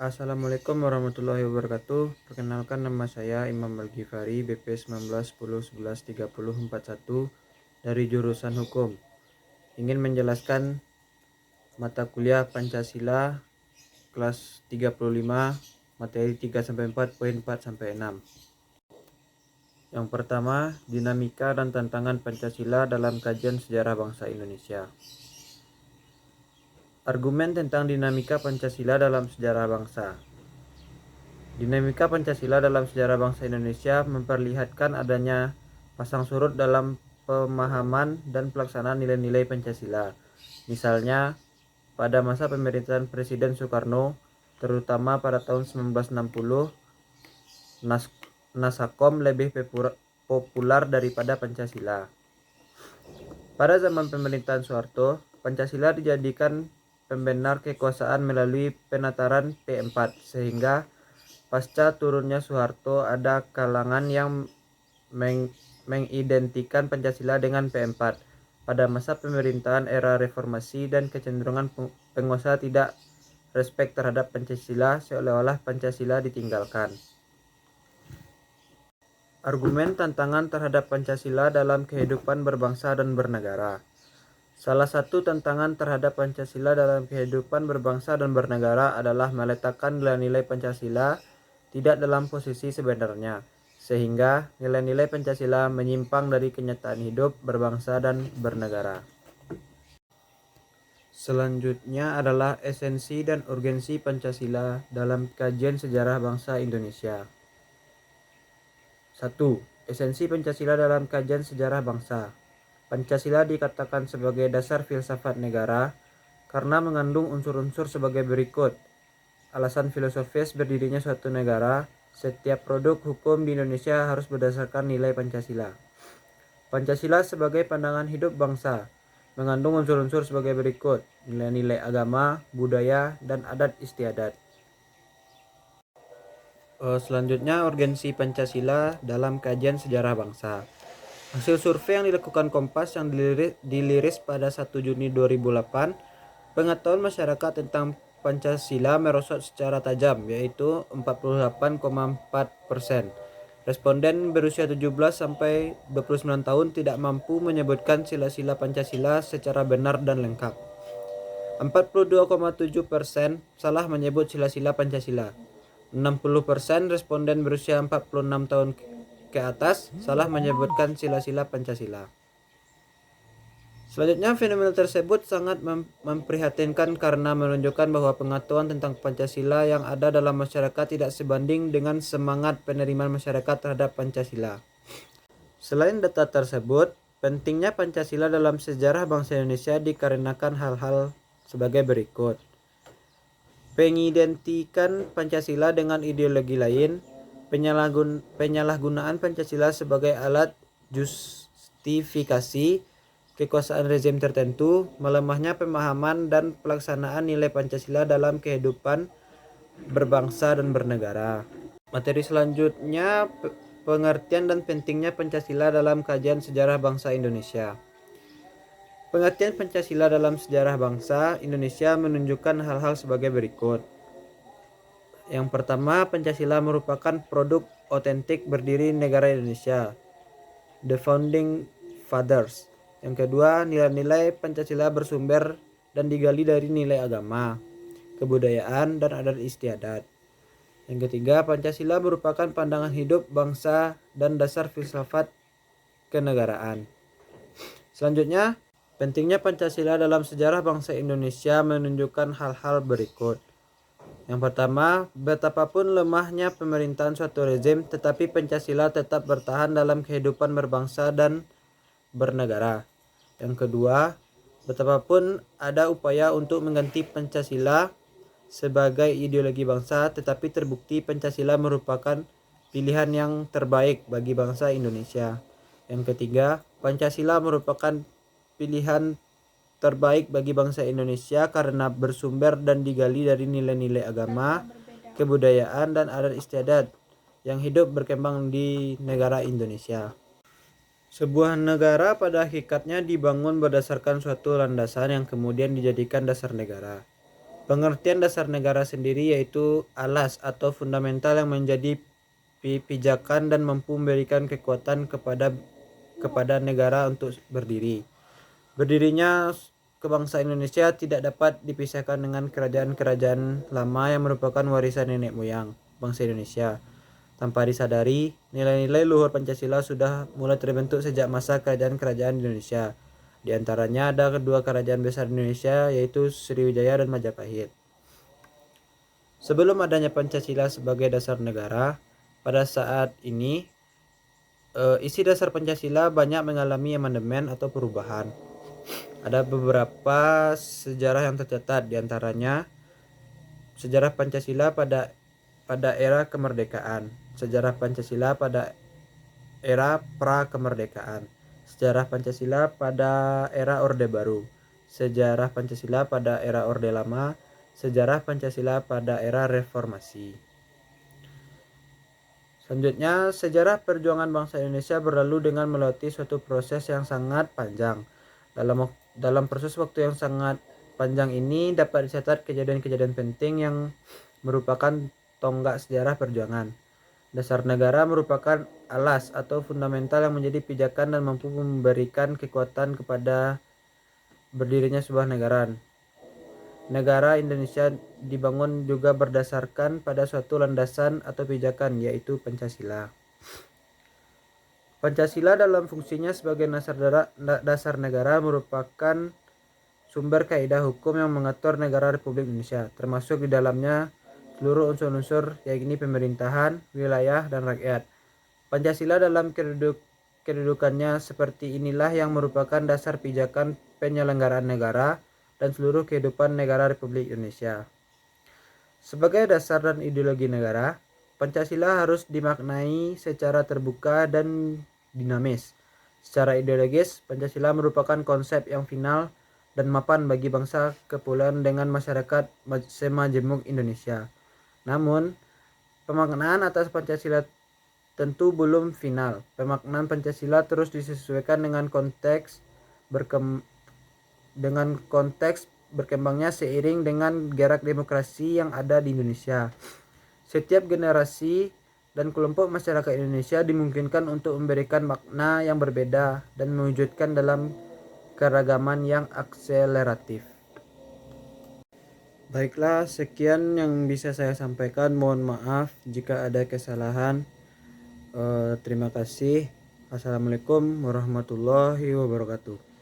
Assalamualaikum warahmatullahi wabarakatuh. Perkenalkan, nama saya Imam Al-Ghifari, BP 1910113041 dari jurusan Hukum. Ingin menjelaskan mata kuliah Pancasila kelas 35 materi 3-4 poin 4-6. Yang pertama, dinamika dan tantangan Pancasila dalam kajian sejarah bangsa Indonesia. Argumen tentang dinamika Pancasila dalam sejarah bangsa. Dinamika Pancasila dalam sejarah bangsa Indonesia memperlihatkan adanya pasang surut dalam pemahaman dan pelaksanaan nilai-nilai Pancasila. Misalnya, pada masa pemerintahan Presiden Soekarno, terutama pada tahun 1960, Nasakom lebih populer daripada Pancasila. Pada zaman pemerintahan Soeharto, Pancasila dijadikan pembenar kekuasaan melalui penataran P4, sehingga pasca turunnya Soeharto ada kalangan yang mengidentikan Pancasila dengan P4. Pada masa pemerintahan era reformasi dan kecenderungan penguasa tidak respek terhadap Pancasila, seolah-olah Pancasila ditinggalkan. Argumen tantangan terhadap Pancasila dalam kehidupan berbangsa dan bernegara. Salah satu tantangan terhadap Pancasila dalam kehidupan berbangsa dan bernegara adalah meletakkan nilai-nilai Pancasila tidak dalam posisi sebenarnya, sehingga nilai-nilai Pancasila menyimpang dari kenyataan hidup berbangsa dan bernegara. Selanjutnya adalah esensi dan urgensi Pancasila dalam kajian sejarah bangsa Indonesia. 1. Esensi Pancasila dalam kajian sejarah bangsa. Pancasila dikatakan sebagai dasar filsafat negara karena mengandung unsur-unsur sebagai berikut. Alasan filosofis berdirinya suatu negara, setiap produk hukum di Indonesia harus berdasarkan nilai Pancasila. Pancasila sebagai pandangan hidup bangsa, mengandung unsur-unsur sebagai berikut: nilai-nilai agama, budaya, dan adat istiadat. Selanjutnya, urgensi Pancasila dalam kajian sejarah bangsa. Hasil survei yang dilakukan Kompas yang diliris pada 1 Juni 2008, pengetahuan masyarakat tentang Pancasila merosot secara tajam, yaitu 48,4%. Responden berusia 17 sampai 29 tahun tidak mampu menyebutkan sila-sila Pancasila secara benar dan lengkap. 42,7% salah menyebut sila-sila Pancasila. 60% responden berusia 46 tahun ke atas salah menyebutkan sila-sila Pancasila. Selanjutnya, fenomena tersebut sangat memprihatinkan karena menunjukkan bahwa pengetahuan tentang Pancasila yang ada dalam masyarakat tidak sebanding dengan semangat penerimaan masyarakat terhadap Pancasila. Selain data tersebut, pentingnya Pancasila dalam sejarah bangsa Indonesia dikarenakan hal-hal sebagai berikut. Pengidentikan Pancasila dengan ideologi lain, penyalahgunaan Pancasila sebagai alat justifikasi kekuasaan rezim tertentu, melemahnya pemahaman dan pelaksanaan nilai Pancasila dalam kehidupan berbangsa dan bernegara. Materi selanjutnya, pengertian dan pentingnya Pancasila dalam kajian sejarah bangsa Indonesia. Pengertian Pancasila dalam sejarah bangsa Indonesia menunjukkan hal-hal sebagai berikut. Yang pertama, Pancasila merupakan produk otentik berdiri negara Indonesia, the founding fathers. Yang kedua, nilai-nilai Pancasila bersumber dan digali dari nilai agama, kebudayaan, dan adat istiadat. Yang ketiga, Pancasila merupakan pandangan hidup bangsa dan dasar filsafat kenegaraan. Selanjutnya, pentingnya Pancasila dalam sejarah bangsa Indonesia menunjukkan hal-hal berikut. Yang pertama, betapapun lemahnya pemerintahan suatu rezim, tetapi Pancasila tetap bertahan dalam kehidupan berbangsa dan bernegara. Yang kedua, betapapun ada upaya untuk mengganti Pancasila sebagai ideologi bangsa, tetapi terbukti Pancasila merupakan pilihan yang terbaik bagi bangsa Indonesia. Yang ketiga, Pancasila merupakan pilihan terbaik bagi bangsa Indonesia karena bersumber dan digali dari nilai-nilai agama, kebudayaan, dan adat istiadat yang hidup berkembang di negara Indonesia. Sebuah negara pada hakikatnya dibangun berdasarkan suatu landasan yang kemudian dijadikan dasar negara. Pengertian dasar negara sendiri yaitu alas atau fundamental yang menjadi pijakan dan mampu memberikan kekuatan kepada negara untuk berdiri. Berdirinya kebangsaan Indonesia tidak dapat dipisahkan dengan kerajaan-kerajaan lama yang merupakan warisan nenek moyang bangsa Indonesia. Tanpa disadari, nilai-nilai luhur Pancasila sudah mulai terbentuk sejak masa kerajaan-kerajaan Indonesia. Di antaranya ada kedua kerajaan besar Indonesia yaitu Sriwijaya dan Majapahit. Sebelum adanya Pancasila sebagai dasar negara, pada saat ini isi dasar Pancasila banyak mengalami amandemen atau perubahan. Ada beberapa sejarah yang tercatat, di antaranya sejarah Pancasila pada era kemerdekaan, sejarah Pancasila pada era pra-kemerdekaan, sejarah Pancasila pada era Orde Baru, sejarah Pancasila pada era Orde Lama, sejarah Pancasila pada era Reformasi. Selanjutnya, sejarah perjuangan bangsa Indonesia berlalu dengan melewati suatu proses yang sangat panjang. Dalam proses waktu yang sangat panjang ini dapat dicatat kejadian-kejadian penting yang merupakan tonggak sejarah perjuangan. Dasar negara merupakan alas atau fundamental yang menjadi pijakan dan mampu memberikan kekuatan kepada berdirinya sebuah negara. Negara Indonesia dibangun juga berdasarkan pada suatu landasan atau pijakan, yaitu Pancasila. Pancasila dalam fungsinya sebagai dasar negara merupakan sumber kaidah hukum yang mengatur negara Republik Indonesia, termasuk di dalamnya seluruh unsur-unsur yakni pemerintahan, wilayah, dan rakyat. Pancasila dalam kedudukannya seperti inilah yang merupakan dasar pijakan penyelenggaraan negara dan seluruh kehidupan negara Republik Indonesia. Sebagai dasar dan ideologi negara, Pancasila harus dimaknai secara terbuka dan dinamis. Secara ideologis, Pancasila merupakan konsep yang final dan mapan bagi bangsa, kepulauan dengan masyarakat semajemuk Indonesia. Namun, pemaknaan atas Pancasila tentu belum final. Pemaknaan Pancasila terus disesuaikan dengan konteks berkembangnya seiring dengan gerak demokrasi yang ada di Indonesia. Setiap generasi dan kelompok masyarakat Indonesia dimungkinkan untuk memberikan makna yang berbeda dan mewujudkan dalam keragaman yang akseleratif. Baiklah, sekian yang bisa saya sampaikan. Mohon maaf jika ada kesalahan. Terima kasih. Assalamualaikum warahmatullahi wabarakatuh.